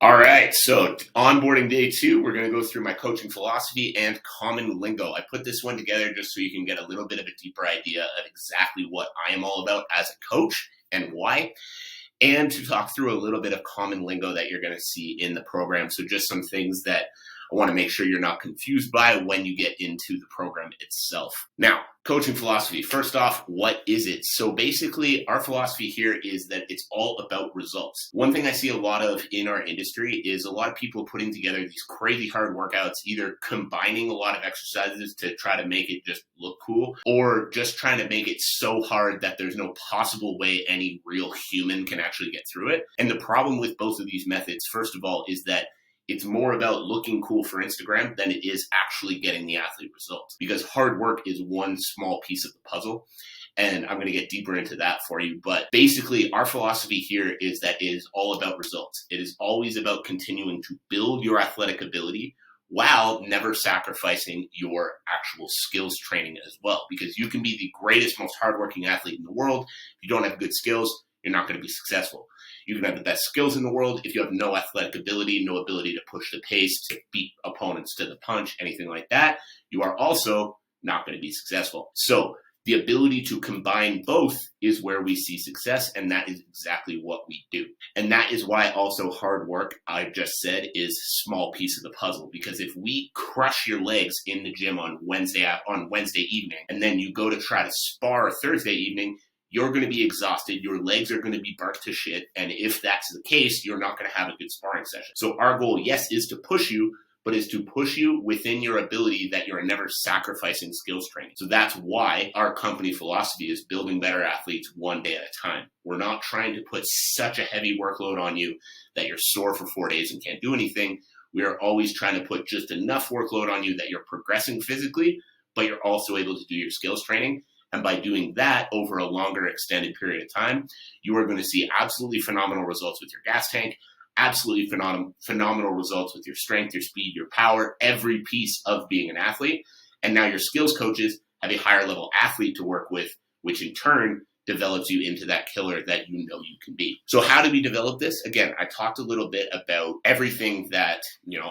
All right, so onboarding day 2, we're going to go through my coaching philosophy and common lingo. I put this one together just so you can get a little bit of a deeper idea of exactly what I am all about as a coach and why, and to talk through a little bit of common lingo that you're going to see in the program. So just some things that I want to make sure you're not confused by when you get into the program itself. Now, coaching philosophy. First off, what is it? So basically, our philosophy here is that it's all about results. One thing I see a lot of in our industry is a lot of people putting together these crazy hard workouts, either combining a lot of exercises to try to make it just look cool, or just trying to make it so hard that there's no possible way any real human can actually get through it. And the problem with both of these methods, first of all, is that it's more about looking cool for Instagram than it is actually getting the athlete results, because hard work is one small piece of the puzzle. And I'm going to get deeper into that for you. But basically, our philosophy here is that it is all about results. It is always about continuing to build your athletic ability while never sacrificing your actual skills training as well. Because you can be the greatest, most hardworking athlete in the world. If you don't have good skills, you're not going to be successful. You can have the best skills in the world. If you have no athletic ability, no ability to push the pace, to beat opponents to the punch, anything like that, you are also not going to be successful. So the ability to combine both is where we see success, and that is exactly what we do. And that is why also hard work, I've just said, is a small piece of the puzzle. Because if we crush your legs in the gym on Wednesday evening, and then you go to try to spar Thursday evening, you're going to be exhausted, your legs are going to be burnt to shit, and if that's the case, you're not going to have a good sparring session. So our goal, yes, is to push you, but is to push you within your ability that you're never sacrificing skills training. So that's why our company philosophy is building better athletes one day at a time. We're not trying to put such a heavy workload on you that you're sore for 4 days and can't do anything. We are always trying to put just enough workload on you that you're progressing physically, but you're also able to do your skills training. And by doing that over a longer extended period of time, you are going to see absolutely phenomenal results with your gas tank, absolutely phenomenal results with your strength, your speed, your power, every piece of being an athlete. And now your skills coaches have a higher level athlete to work with, which in turn develops you into that killer that you know you can be. So how do we develop this? Again, I talked a little bit about everything that,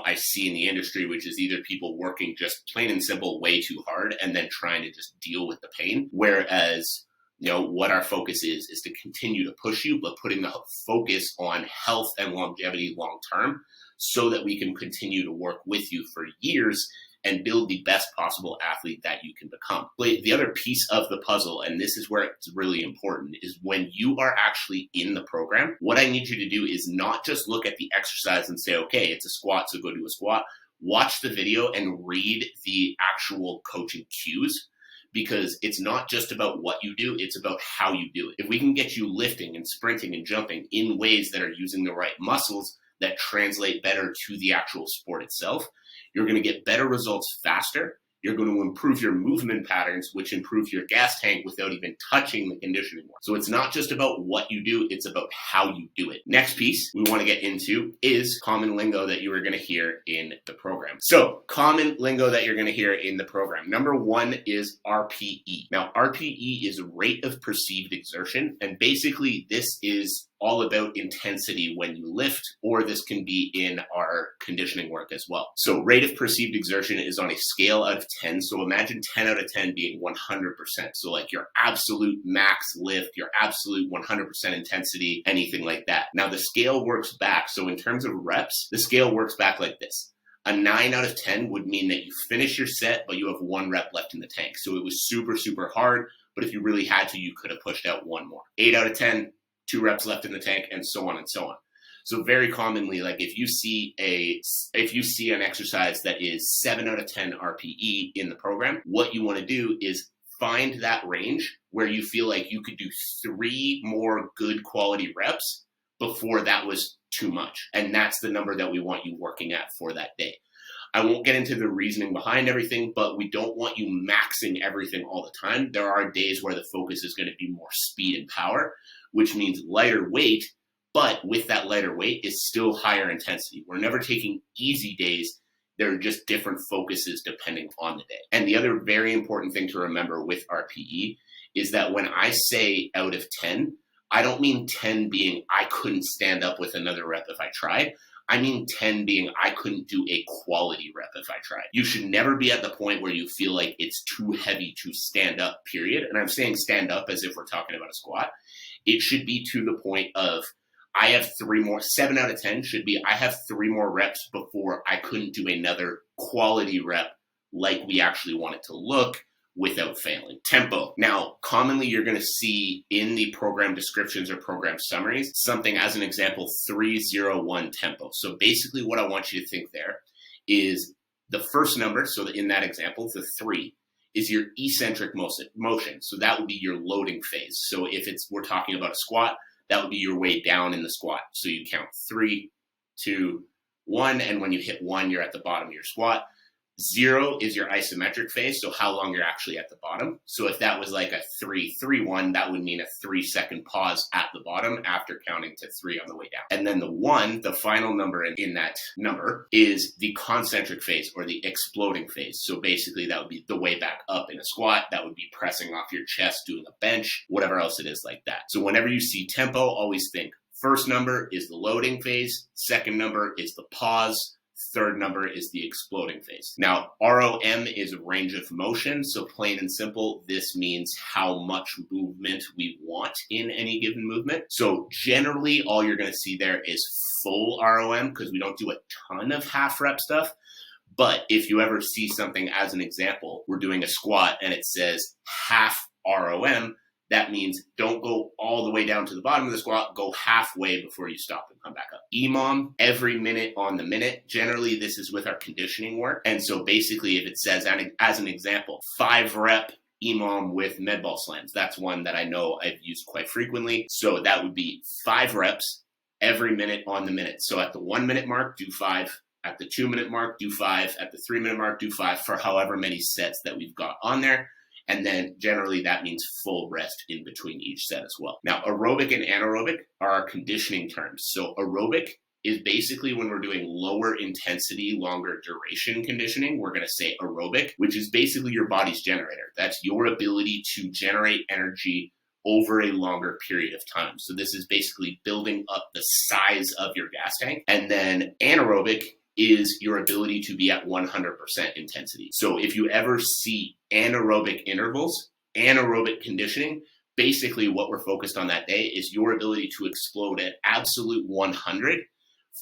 I see in the industry, which is either people working just plain and simple way too hard and then trying to just deal with the pain. Whereas, what our focus is to continue to push you, but putting the focus on health and longevity long term so that we can continue to work with you for years and build the best possible athlete that you can become. The other piece of the puzzle, and this is where it's really important, is when you are actually in the program, what I need you to do is not just look at the exercise and say, okay, it's a squat, so go do a squat. Watch the video and read the actual coaching cues, because it's not just about what you do, it's about how you do it. If we can get you lifting and sprinting and jumping in ways that are using the right muscles that translate better to the actual sport itself, you're going to get better results faster. You're going to improve your movement patterns, which improve your gas tank without even touching the conditioning work. So it's not just about what you do, it's about how you do it. Next piece we want to get into is common lingo that you are going to hear in the program. So common lingo that you're going to hear in the program. Number 1 is RPE. Now, RPE is rate of perceived exertion, and basically this is all about intensity when you lift, or this can be in our conditioning work as well. So rate of perceived exertion is on a scale out of 10. So imagine 10 out of 10 being 100%. So like your absolute max lift, your absolute 100% intensity, anything like that. Now the scale works back. So in terms of reps, the scale works back like this. A 9 out of 10 would mean that you finish your set, but you have 1 rep left in the tank. So it was super, super hard. But if you really had to, you could have pushed out 1 more. 8 out of 10, 2 reps left in the tank, and so on and so on. So very commonly, like if you see an exercise that is 7 out of 10 RPE in the program, what you want to do is find that range where you feel like you could do 3 more good quality reps before that was too much. And that's the number that we want you working at for that day. I won't get into the reasoning behind everything, but we don't want you maxing everything all the time. There are days where the focus is going to be more speed and power, which means lighter weight, but with that lighter weight is still higher intensity. We're never taking easy days. There are just different focuses depending on the day. And the other very important thing to remember with RPE is that when I say out of 10, I don't mean 10 being I couldn't stand up with another rep if I tried. I mean 10 being I couldn't do a quality rep if I tried. You should never be at the point where you feel like it's too heavy to stand up, period. And I'm saying stand up as if we're talking about a squat. It should be to the point of I have 3 more, 7 out of 10 should be I have 3 more reps before I couldn't do another quality rep like we actually want it to look without failing. Tempo. Now, commonly you're going to see in the program descriptions or program summaries something as an example 301 tempo. So basically what I want you to think there is the first number, so in that example, the 3, is your eccentric motion. So that would be your loading phase. So if we're talking about a squat, that would be your way down in the squat. So you count 3, 2, 1, and when you hit 1, you're at the bottom of your squat. 0 is your isometric phase, so how long you're actually at the bottom. So if that was like a 3-3-1, that would mean a 3-second pause at the bottom after counting to 3 on the way down. And then the 1, the final number in that number, is the concentric phase or the exploding phase. So basically that would be the way back up in a squat. That would be pressing off your chest, doing a bench, whatever else it is like that. So whenever you see tempo, always think first number is the loading phase, second number is the pause, third number is the exploding phase. Now, ROM is range of motion. So plain and simple, this means how much movement we want in any given movement. So generally, all you're going to see there is full ROM because we don't do a ton of half rep stuff. But if you ever see something as an example, we're doing a squat and it says half ROM, that means don't go all the way down to the bottom of the squat, go halfway before you stop and come back up. EMOM, every minute on the minute. Generally, this is with our conditioning work. And so basically, if it says, as an example, 5 rep EMOM with med ball slams, that's one that I know I've used quite frequently. So that would be 5 reps every minute on the minute. So at the 1 minute mark, do 5. At the 2 minute mark, do 5. At the 3 minute mark, do 5 for however many sets that we've got on there. And then generally that means full rest in between each set as well. Now, aerobic and anaerobic are our conditioning terms. So aerobic is basically when we're doing lower intensity, longer duration conditioning, we're going to say aerobic, which is basically your body's generator. That's your ability to generate energy over a longer period of time. So this is basically building up the size of your gas tank. And then anaerobic is your ability to be at 100% intensity. So if you ever see anaerobic intervals, anaerobic conditioning, basically what we're focused on that day is your ability to explode at absolute 100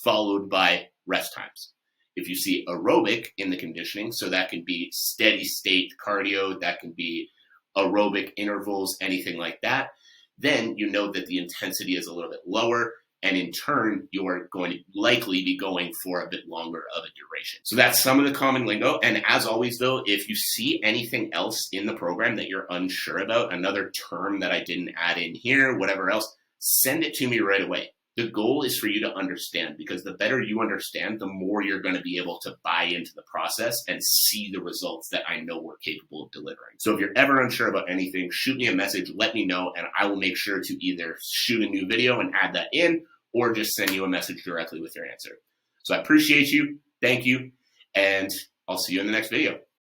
followed by rest times. If you see aerobic in the conditioning, so that can be steady state cardio, that can be aerobic intervals, anything like that, then you know that the intensity is a little bit lower. And in turn, you're going to likely be going for a bit longer of a duration. So that's some of the common lingo. And as always, though, if you see anything else in the program that you're unsure about, another term that I didn't add in here, whatever else, send it to me right away. The goal is for you to understand, because the better you understand, the more you're going to be able to buy into the process and see the results that I know we're capable of delivering. So if you're ever unsure about anything, shoot me a message, let me know, and I will make sure to either shoot a new video and add that in, or just send you a message directly with your answer. So I appreciate you. Thank you. And I'll see you in the next video.